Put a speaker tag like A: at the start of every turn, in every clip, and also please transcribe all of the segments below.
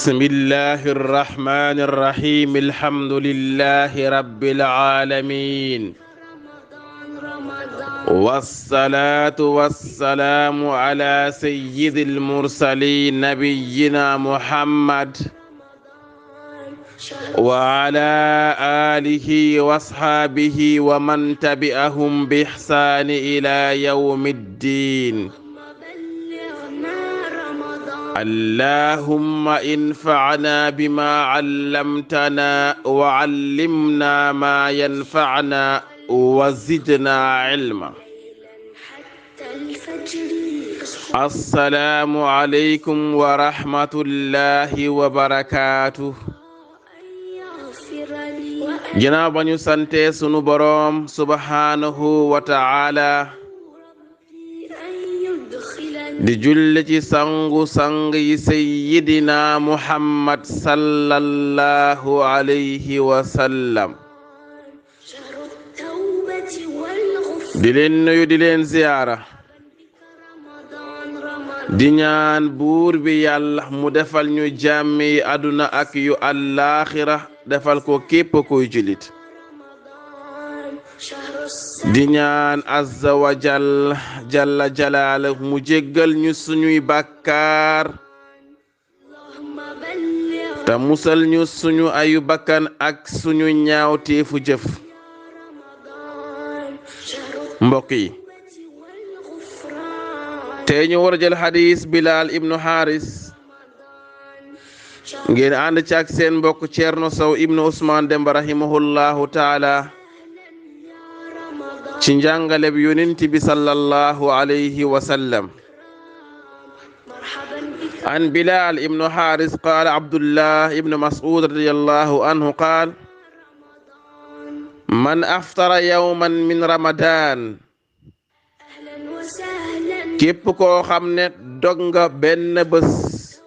A: بسم الله الرحمن الرحيم الحمد لله رب العالمين والصلاة والسلام على سيد المرسلين نبينا محمد وعلى آله وأصحابه ومن تبعهم بإحسان إلى يوم الدين اللهم انفعنا بما علمتنا وعلمنا ما ينفعنا وزدنا علما. السلام عليكم ورحمة الله وبركاته. ginnaaw ba ñu sante sunu boroom subhanahu wa ta'ala di julli ci sangu sang yi sayyidina muhammad sallallahu alayhi wa sallam di leen nuyu di leen ziyaara di ñaan buur bi yàlla mu defal ñu jàmmi àdduna ak yu àllaaxira defal ko képp kuy julit di ñaan azza wa jalla jalaala mu jéggal ñu suñuy bàkkaar te musal ñu suñu ayu bakkan ak suñu ñaawteefu jëf. mbokk yi tey ñu war a jël xadiis Bilaal ibnu Xaaris ngeen ànd ci ak seen mbokk Ceerno Sow ibnu Usmaan Demba rahimahullahu taala ci njàngale bi yonent bi sallallahu alayhi wa sallam. an Bilaal ibnu Xaaris qaala Abdullah ibnu Mas'ud radiyallahu anhu qaal man aftara yawman min Ramadan képp koo xam ne dog nga benn bés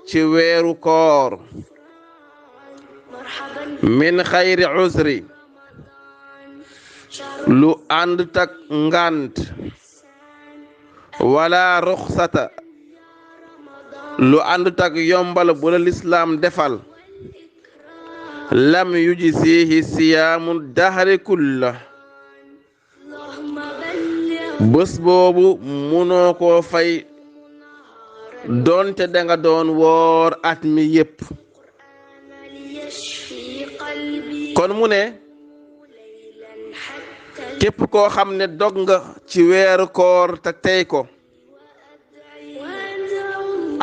A: ci weeru koor min xayri usri lu ànd tak ngant wala ruxsata lu ànd tak yombal bu la lislaam defal lam yujzihi siyaamu dahri kulla bés boobu munoo koo fay doonte danga doon woor at mi yépp. kon mu ne képp koo xam ne dog nga ci weeru koor te tey ko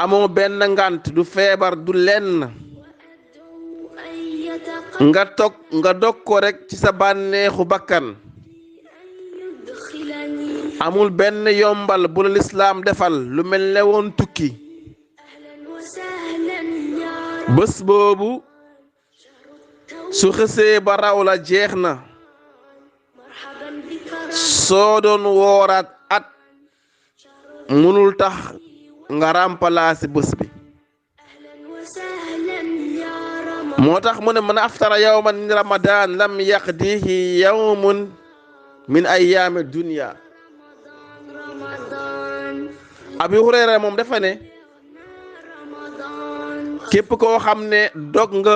A: amoo benn ngant du feebar du lenn nga dog ko rek ci sa bànneexu bakkan amul benn yombal bu la lislaam defal lu mel ne woon tukki bés boobu su xësee ba raw la jeex na soo doon wooraat at munul tax nga remplacer bés bi. moo tax mu ne man aftara yawman min ramadan lam yaqdihi yawmun min ayyaami dunya. Abi Hurayra moom dafa ne képp koo xam ne dog nga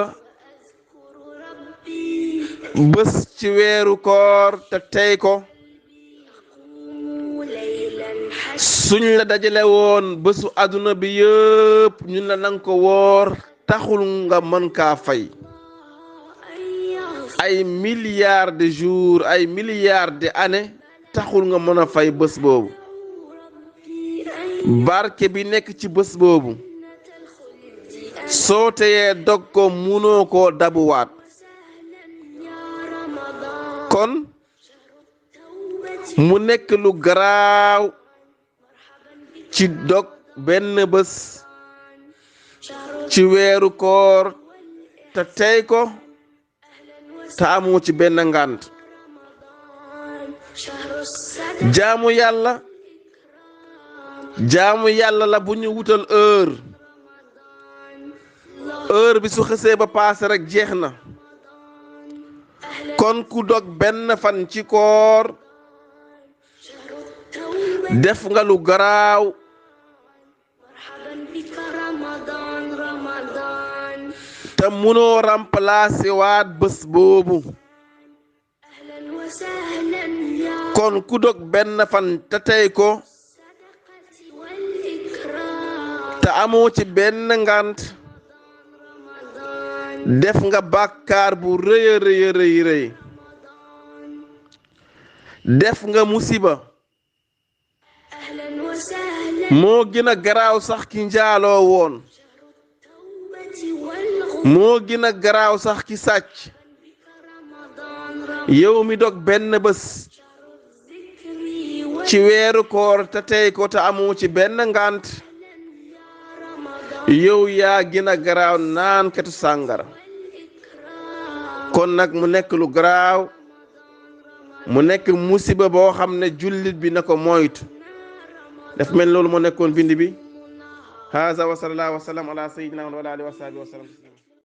A: bés ci weeru koor te tey ko suñ la dajale woon bésu àdduna bi yëpp ñun la nanga ko woor taxul nga mën kaa fay ay milliards de jours ay milliards de années taxul nga mën a fay bés boobu. barke bi nekk ci bés boobu soo teyee dog ko munoo koo dabuwaat. kon mu nekk lu garaaw ci dog benn bés ci weeru koor te tey ko te amu ci benn ngànt. jaamu yàlla la bu ñu wutal heure bi su xësee ba paase rek jeex na. kon ku dog benn fan ci koor def nga lu garaaw te munoo remplacer waat bés boobu kon ku dog benn fan te tey ko te amoo ci benn ngant def nga bàkkaar bu rëy rëy rëy rëy def nga musiba moo gën a garaaw sax ki njaaloo woon moo gën a garaaw sax ki sàcc yow mi dog benn bés ci weeru koor te tey ko te amoo ci benn ngant yow yaa gën a garaaw naan katu sàngara kon nag mu nekk lu garaaw mu nekk musiba boo xam ne jullit bi na ko moytu daf mel loolu moo nekkoon bind bi haza wa sallallahu wa sallam ala sayyidina wa ala alihi wa sahbihi wa sallam